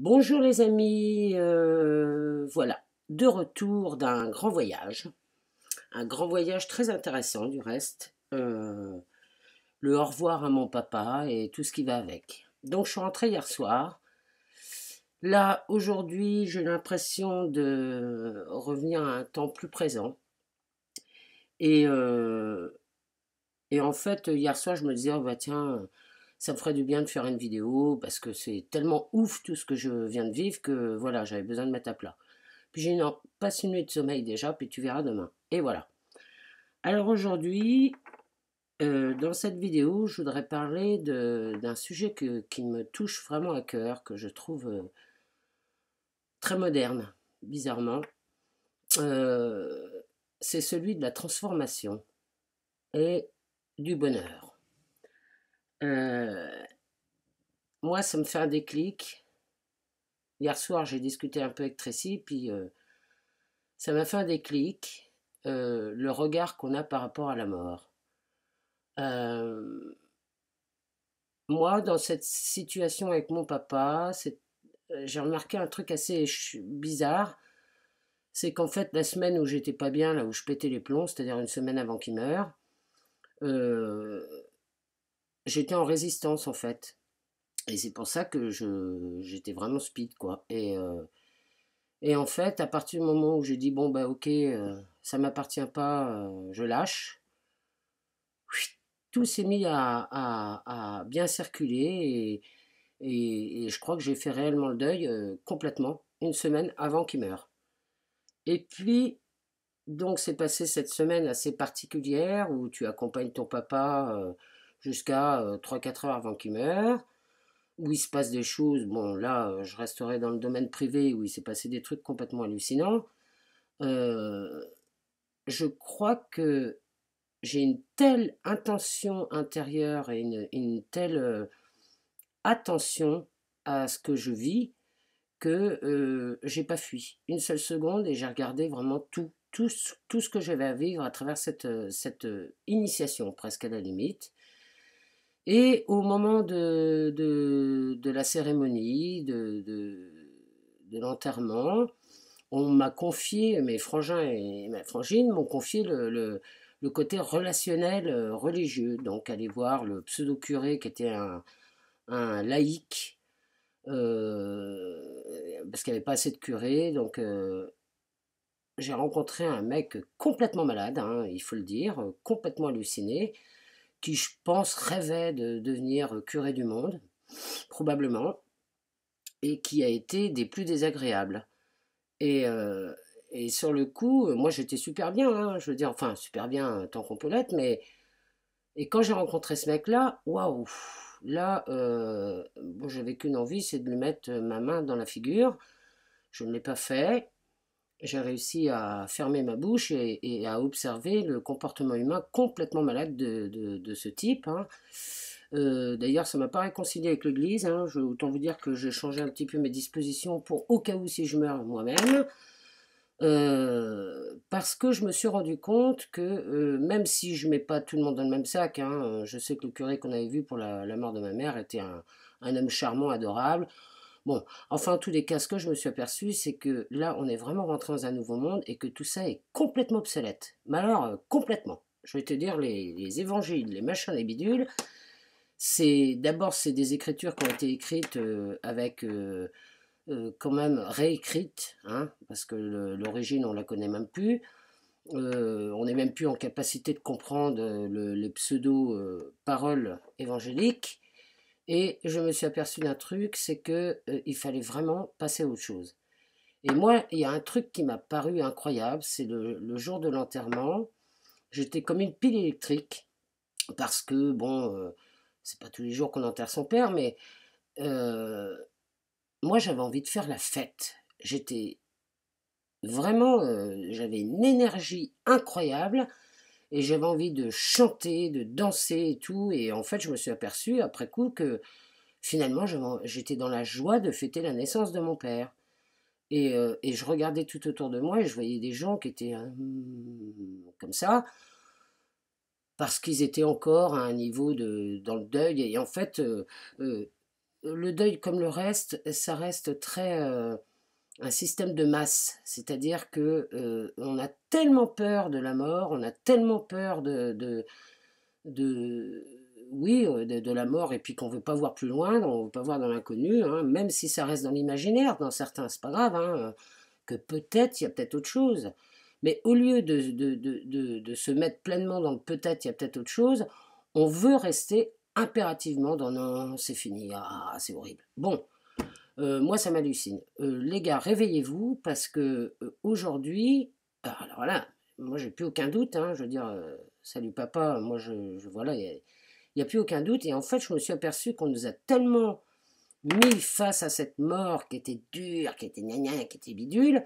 Bonjour les amis, voilà, de retour d'un grand voyage, un grand voyage très intéressant du reste, le au revoir à mon papa et tout ce qui va avec. Donc je suis rentrée hier soir. Là, aujourd'hui, j'ai l'impression de revenir à un temps plus présent. Et, euh, et en fait, hier soir, je me disais, oh bah tiens, ça me ferait du bien de faire une vidéo parce que c'est tellement ouf tout ce que je viens de vivre que voilà, j'avais besoin de mettre à plat. Puis j'ai dit non, passe une nuit de sommeil déjà, puis tu verras demain. Et voilà. Alors aujourd'hui, dans cette vidéo, je voudrais parler d'un sujet qui me touche vraiment à cœur, que je trouve très moderne, bizarrement. Euh, c'est celui de la transformation et du bonheur. Euh, Moi, ça me fait un déclic. Hier soir, j'ai discuté un peu avec Tracy, puis ça m'a fait un déclic, le regard qu'on a par rapport à la mort. Euh, Moi, dans cette situation avec mon papa, j'ai remarqué un truc assez bizarre. C'est qu'en fait, la semaine où j'étais pas bien, là où je pétais les plombs, c'est-à-dire une semaine avant qu'il meure, euh, j'étais en résistance en fait. Et c'est pour ça que j'étais vraiment speed, quoi. Et en fait, à partir du moment où j'ai dit, bon, bah ok, ça m'appartient pas, je lâche, tout s'est mis à bien circuler. Et je crois que j'ai fait réellement le deuil complètement, une semaine avant qu'il meure. Et puis, donc, c'est passé cette semaine assez particulière où tu accompagnes ton papa jusqu'à 3-4 heures avant qu'il meure, où il se passe des choses. Bon, là, je resterai dans le domaine privé où il s'est passé des trucs complètement hallucinants. Euh, je crois que j'ai une telle intention intérieure et une telle attention à ce que je vis que j'ai pas fui une seule seconde et j'ai regardé vraiment tout ce que j'avais à vivre à travers cette initiation, presque à la limite. Et au moment de la cérémonie, de l'enterrement, on m'a confié, mes frangins et ma frangine m'ont confié le côté relationnel religieux. Donc aller voir le pseudo-curé qui était un laïc parce qu'il n'y avait pas assez de curés. Donc, j'ai rencontré un mec complètement malade, hein, il faut le dire, complètement halluciné, qui, je pense, rêvait de devenir curé du monde, probablement, et qui a été des plus désagréables. Et, euh, et sur le coup, moi j'étais super bien, hein, je veux dire, enfin super bien tant qu'on peut l'être, mais et quand j'ai rencontré ce mec-là, waouh, là, bon, j'avais qu'une envie, c'est de lui mettre ma main dans la figure. Je ne l'ai pas fait. J'ai réussi à fermer ma bouche et à observer le comportement humain complètement malade de ce type, hein. D'ailleurs, ça ne m'a pas réconcilié avec l'Église, hein. Autant vous dire que j'ai changé un petit peu mes dispositions pour au cas où si je meurs moi-même. Parce que je me suis rendu compte que même si je mets pas tout le monde dans le même sac, hein, je sais que le curé qu'on avait vu pour la mort de ma mère était un homme charmant, adorable. Bon, enfin, en tous les cas, ce que je me suis aperçu, c'est que là, on est vraiment rentré dans un nouveau monde et que tout ça est complètement obsolète. Mais alors, complètement. Je vais te dire, les évangiles, les machins, les bidules, c'est des écritures qui ont été écrites avec quand même réécrites, hein, parce que l'origine, on la connaît même plus. On n'est même plus en capacité de comprendre les pseudo-paroles évangéliques. Et je me suis aperçu d'un truc, c'est que il fallait vraiment passer à autre chose. Et moi, il y a un truc qui m'a paru incroyable, c'est le jour de l'enterrement. J'étais comme une pile électrique parce que bon, c'est pas tous les jours qu'on enterre son père, mais euh, moi j'avais envie de faire la fête. J'étais vraiment, j'avais une énergie incroyable et j'avais envie de chanter, de danser et tout. Et en fait, je me suis aperçu après coup que finalement, j'étais dans la joie de fêter la naissance de mon père. Et je regardais tout autour de moi et je voyais des gens qui étaient comme ça, parce qu'ils étaient encore à un niveau dans le deuil. Et en fait, le deuil, comme le reste, ça reste très un système de masse. C'est-à-dire que on a tellement peur de la mort, on a tellement peur de oui, de la mort, et puis qu'on ne veut pas voir plus loin, on ne veut pas voir dans l'inconnu, hein, même si ça reste dans l'imaginaire, dans certains, c'est pas grave, hein, que peut-être, il y a peut-être autre chose. Mais au lieu de se mettre pleinement dans le peut-être, il y a peut-être autre chose, on veut rester impérativement dans non, c'est fini, ah, c'est horrible. Bon, moi, ça m'hallucine. Les gars, réveillez-vous, parce que aujourd'hui, alors là, moi, j'ai plus aucun doute, hein, je veux dire, salut papa, moi, voilà, il n'y a plus aucun doute. Et en fait, je me suis aperçu qu'on nous a tellement mis face à cette mort qui était dure, qui était gna gna, qui était bidule,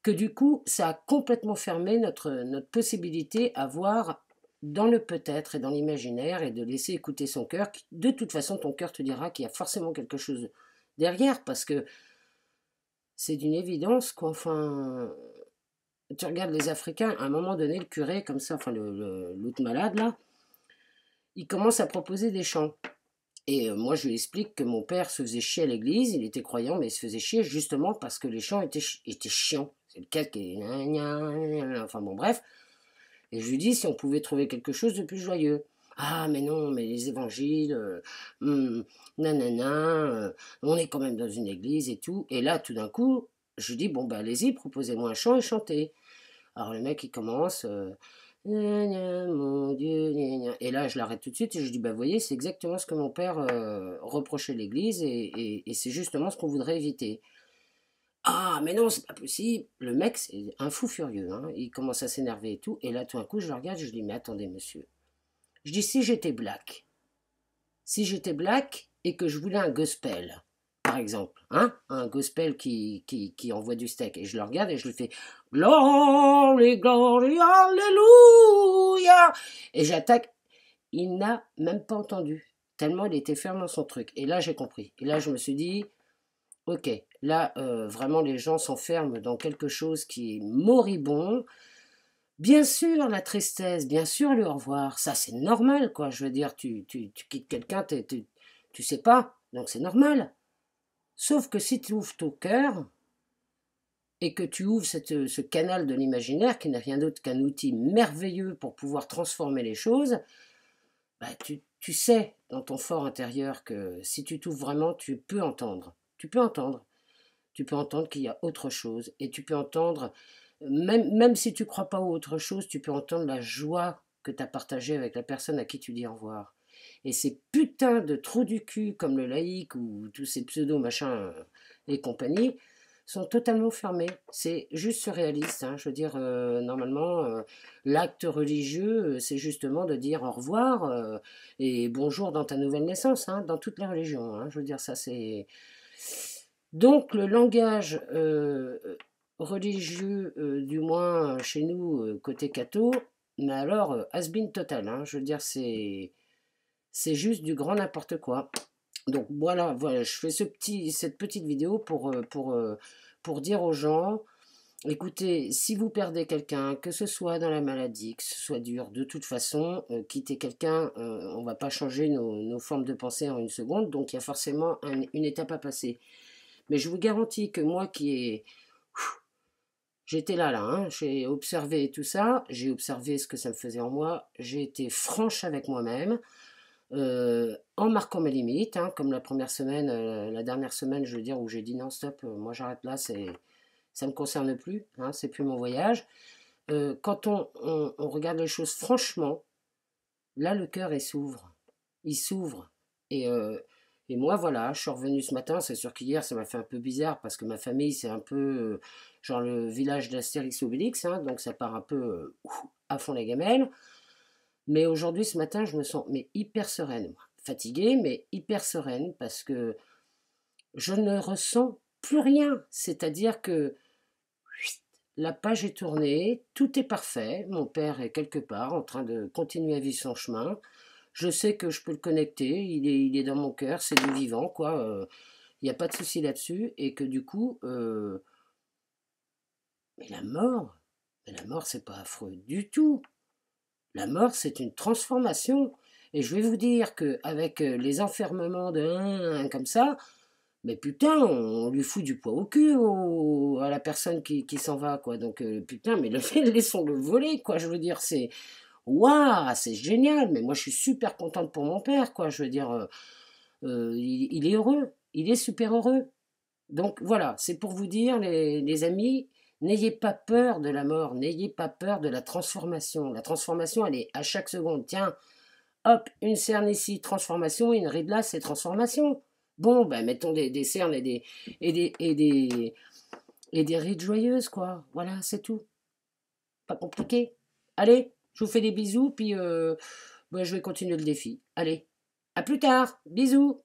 que du coup, ça a complètement fermé notre possibilité à voir dans le peut-être et dans l'imaginaire, et de laisser écouter son cœur. De toute façon, ton cœur te dira qu'il y a forcément quelque chose derrière, parce que c'est d'une évidence, quoi. Enfin, tu regardes les Africains, à un moment donné, le curé, comme ça, enfin, l'autre malade, là, il commence à proposer des chants. Et moi, je lui explique que mon père se faisait chier à l'église, il était croyant, mais il se faisait chier justement parce que les chants étaient chiants. C'est le cas qui est... Enfin bon, bref. Et je lui dis si on pouvait trouver quelque chose de plus joyeux. Ah, mais non, mais les évangiles, nanana, on est quand même dans une église et tout. Et là, tout d'un coup, je lui dis, bon, bah allez-y, proposez-moi un chant et chantez. Alors le mec, il commence, gna gna, mon Dieu, gna gna. Et là, je l'arrête tout de suite et je dis, bah vous voyez, c'est exactement ce que mon père reprochait l'église, et c'est justement ce qu'on voudrait éviter. Ah, mais non, c'est pas possible. Le mec, c'est un fou furieux, hein. Il commence à s'énerver et tout. Et là, tout d'un coup, je le regarde, je lui dis, mais attendez, monsieur. Je dis, si j'étais black et que je voulais un gospel, par exemple, hein, un gospel qui envoie du steak, et je le regarde et je lui fais Glory, glory, alléluia, et j'attaque, il n'a même pas entendu, tellement il était ferme dans son truc. Et là, j'ai compris. Et là, je me suis dit, ok, là, vraiment, les gens s'enferment dans quelque chose qui est moribond. Bien sûr, la tristesse, bien sûr, le au revoir, ça c'est normal, quoi. Je veux dire, tu quittes quelqu'un, tu sais pas, donc c'est normal. Sauf que si tu ouvres ton cœur et que tu ouvres ce canal de l'imaginaire, qui n'est rien d'autre qu'un outil merveilleux pour pouvoir transformer les choses, bah, tu sais dans ton fort intérieur que si tu t'ouvres vraiment, tu peux entendre. Tu peux entendre. Tu peux entendre qu'il y a autre chose, et tu peux entendre, même si tu ne crois pas à autre chose, tu peux entendre la joie que tu as partagée avec la personne à qui tu dis au revoir. Et ces putains de trous du cul comme le laïc ou tous ces pseudo-machins et compagnie sont totalement fermés. C'est juste surréaliste, hein. Je veux dire, normalement, l'acte religieux, c'est justement de dire au revoir et bonjour dans ta nouvelle naissance, hein, dans toutes les religions, hein. Je veux dire, ça c'est... Donc le langage religieux, du moins chez nous, côté catho, mais alors has-been total, hein, je veux dire, c'est juste du grand n'importe quoi. Donc voilà, je fais cette petite vidéo pour dire aux gens, écoutez, si vous perdez quelqu'un, que ce soit dans la maladie, que ce soit dur, de toute façon, quitter quelqu'un, on ne va pas changer nos formes de pensée en une seconde, donc il y a forcément une étape à passer. Mais je vous garantis que moi qui ai... J'étais là, hein, j'ai observé tout ça, j'ai observé ce que ça me faisait en moi, j'ai été franche avec moi-même, en marquant mes limites, hein, comme la première semaine, la dernière semaine, je veux dire, où j'ai dit non, stop, moi j'arrête là, ça ne me concerne plus, hein, c'est plus mon voyage. Quand on regarde les choses franchement, là le cœur s'ouvre, il s'ouvre. Et, et moi voilà, je suis revenu ce matin, c'est sûr qu'hier ça m'a fait un peu bizarre parce que ma famille c'est un peu genre le village d'Astérix Obélix, hein, donc ça part un peu à fond les gamelles. Mais aujourd'hui ce matin je me sens mais hyper sereine, moi. Fatiguée mais hyper sereine parce que je ne ressens plus rien, c'est-à-dire que la page est tournée, tout est parfait, mon père est quelque part en train de continuer à vivre son chemin. Je sais que je peux le connecter, il est dans mon cœur, c'est du vivant, quoi. Il n'y a pas de souci là-dessus, et que du coup, mais la mort, c'est pas affreux du tout. La mort, c'est une transformation. Et je vais vous dire qu'avec les enfermements de comme ça, mais putain, on lui fout du poids au cul à la personne qui s'en va, quoi. Donc, putain, mais laissons-le voler, quoi. Je veux dire, c'est. Waouh, c'est génial, mais moi je suis super contente pour mon père, quoi. Je veux dire, il est heureux, il est super heureux. Donc voilà, c'est pour vous dire, les amis, n'ayez pas peur de la mort, n'ayez pas peur de la transformation. La transformation, elle est à chaque seconde. Tiens, hop, une cerne ici, transformation, une ride là, c'est transformation. Bon, ben mettons des cernes et des, et des, et des rides joyeuses, quoi. Voilà, c'est tout. Pas compliqué. Allez, je vous fais des bisous, puis ben, je vais continuer le défi. Allez, à plus tard. Bisous.